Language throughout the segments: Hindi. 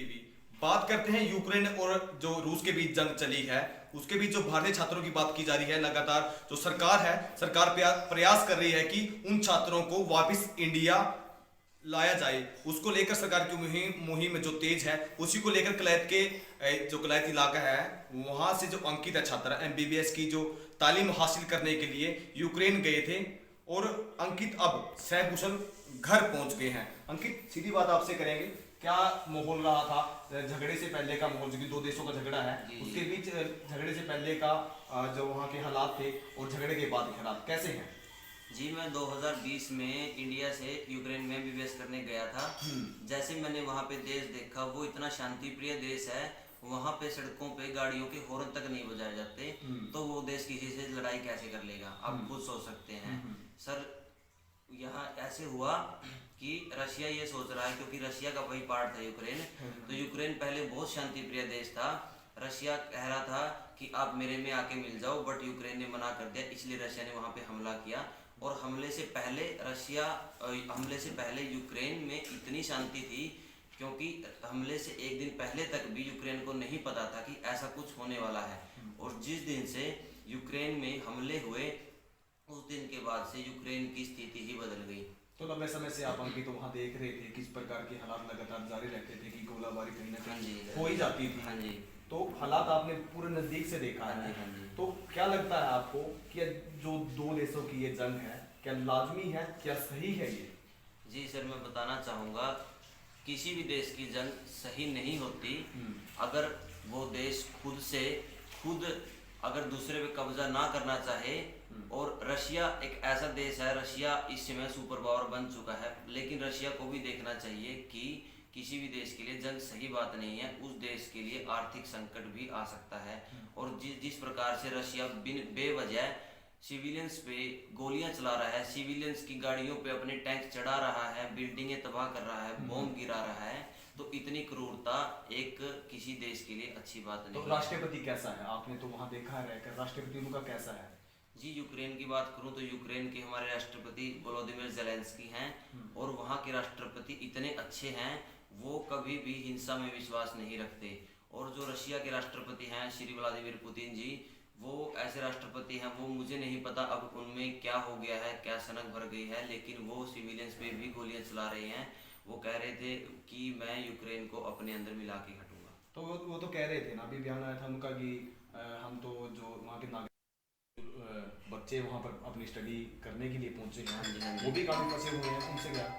भी बात करते हैं यूक्रेन और जो रूस के बीच जंग चली है उसके बीच जो भारतीय छात्रों की बात की जा रही है। लगातार जो सरकार है, सरकार प्रयास कर रही है कि उन छात्रों को वापस इंडिया लाया जाए। उसको लेकर सरकार की मुहिम जो तेज है, उसी को लेकर कलैत के जो कलैत इलाका है वहां से जो अंकित है छात्र एमबीबीएस की जो तालीम हासिल करने के लिए यूक्रेन गए थे और अंकित अब सकुशल घर पहुंच गए हैं। अंकित, सीधी बात आपसे करेंगे, क्या माहौल रहा था झगड़े से पहले का माहौल, जो कि दो देशों का झगड़ा है उसके बीच झगड़े से पहले का जो वहाँ के हालात थे और झगड़े के बाद के हालात कैसे हैं? जी, मैं 2020 में इंडिया से यूक्रेन में एमबीबीएस करने गया था। जैसे मैंने वहाँ पे देश देखा, वो इतना शांति प्रिय देश है। वहाँ पे सड़कों पे गाड़ियों के हॉर्न तक नहीं बजाए जाते, तो वो देश किसी से लड़ाई कैसे कर लेगा, आप खुद सोच सकते हैं। सर, यहाँ ऐसे हुआ कि रशिया ये सोच रहा है, क्योंकि रशिया का वही पार्ट था यूक्रेन, तो यूक्रेन पहले बहुत शांति प्रिय देश था। रशिया कह रहा था कि आप मेरे में आके मिल जाओ, बट यूक्रेन ने मना कर दिया, इसलिए रशिया ने वहाँ पे हमला किया। और हमले से पहले यूक्रेन में इतनी शांति थी, क्योंकि हमले से एक दिन पहले तक भी यूक्रेन को नहीं पता था कि ऐसा कुछ होने वाला है। और जिस दिन से यूक्रेन में हमले हुए, उस दिन के बाद से यूक्रेन की स्थिति ही बदल गई। तो लंबे समय से आप अंकित तो वहाँ देख रहे थे किस प्रकार के हालात लगातार जारी रहते थे कि गोलाबारी कहीं ना कहीं हो ही जाती थी। हाँ जी। तो हालात आपने पूरे नजदीक से देखा है। हाँ जी। तो क्या लगता है आपको कि जो दो देशों की ये जंग है, क्या लाजमी है, क्या सही है ये? जी सर, मैं बताना चाहूँगा, किसी भी देश की जंग सही नहीं होती अगर वो देश खुद अगर दूसरे पे कब्जा ना करना चाहे। और रशिया एक ऐसा देश है, रशिया इस समय सुपर पावर बन चुका है, लेकिन रशिया को भी देखना चाहिए कि किसी भी देश के लिए जंग सही बात नहीं है। उस देश के लिए आर्थिक संकट भी आ सकता है। और जिस प्रकार से रशिया बेवजह सिविलियंस पे गोलियां चला रहा है, सिविलियंस की गाड़ियों पे अपने टैंक चढ़ा रहा है, बिल्डिंगें तबाह कर रहा है, बॉम्ब गिरा रहा है, तो इतनी क्रूरता एक किसी देश के लिए अच्छी बात नहीं तो है। राष्ट्रपति कैसा है? आपने तो वहाँ देखा है रहकर, राष्ट्रपति उनका कैसा है? जी, यूक्रेन की बात करूं तो यूक्रेन के हमारे राष्ट्रपति वोलोदिमीर ज़ेलेंस्की हैं, और वहाँ के राष्ट्रपति इतने अच्छे हैं, वो कभी भी हिंसा में विश्वास नहीं रखते। और जो रशिया के राष्ट्रपति हैं श्री व्लादिमीर पुतिन जी, वो ऐसे राष्ट्रपति हैं, वो मुझे नहीं पता अब उनमें क्या हो गया है, क्या सनक भर गई है, लेकिन वो सिविलियंस पे भी गोलियां चला रहे हैं। वो कह रहे थे कि मैं यूक्रेन को अपने अंदर मिला के हटूंगा। तो वो तो कह रहे थे ना, अभी बयान आया था उनका कि हम तो जो वहाँ के नागरिक बच्चे वहाँ पर अपनी स्टडी करने के लिए पहुँचे हैं, वो भी काफ़ी फंसे हुए हैं। उनसे क्या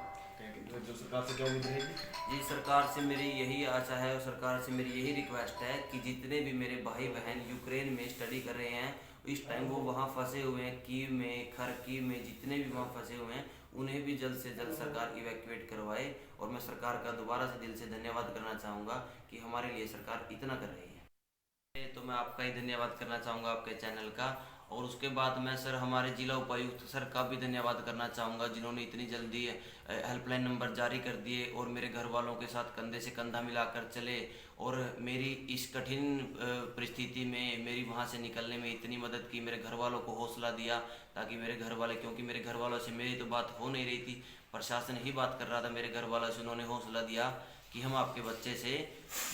जो सरकार से क्या उम्मीद रहेगी? जी, सरकार से मेरी यही आशा है और सरकार से मेरी यही रिक्वेस्ट है कि जितने भी मेरे भाई बहन यूक्रेन में स्टडी कर रहे हैं, इस टाइम वो वहाँ फंसे हुए हैं, कीव में, खरकीव में, जितने भी वहाँ फंसे हुए हैं, उन्हें भी जल्द से जल्द सरकार इवैक्यूएट करवाए। और मैं सरकार का दोबारा से दिल से धन्यवाद करना चाहूँगा कि हमारे लिए सरकार इतना कर रही है। तो मैं आपका ही धन्यवाद करना चाहूँगा, आपके चैनल का। और उसके बाद मैं सर हमारे जिला उपायुक्त सर का भी धन्यवाद करना चाहूँगा, जिन्होंने इतनी जल्दी हेल्पलाइन नंबर जारी कर दिए और मेरे घर वालों के साथ कंधे से कंधा मिलाकर चले, और मेरी इस कठिन परिस्थिति में मेरी वहाँ से निकलने में इतनी मदद की, मेरे घर वालों को हौसला दिया, ताकि मेरे घर वाले, क्योंकि मेरे घर वालों से मेरी तो बात हो नहीं रही थी, प्रशासन ही बात कर रहा था मेरे घर वालों से, उन्होंने हौसला दिया कि हम आपके बच्चे से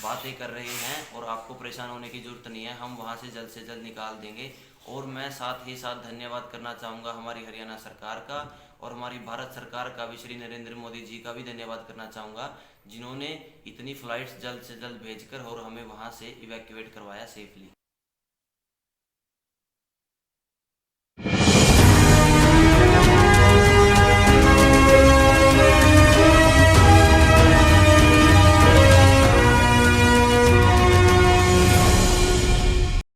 बातें कर रहे हैं और आपको परेशान होने की ज़रूरत नहीं है, हम वहाँ से जल्द निकाल देंगे। और मैं साथ ही साथ धन्यवाद करना चाहूँगा हमारी हरियाणा सरकार का, और हमारी भारत सरकार का भी, श्री नरेंद्र मोदी जी का भी धन्यवाद करना चाहूँगा, जिन्होंने इतनी फ़्लाइट्स जल्द से जल्द भेजकर और हमें वहाँ से इवैक्यूएट करवाया सेफली।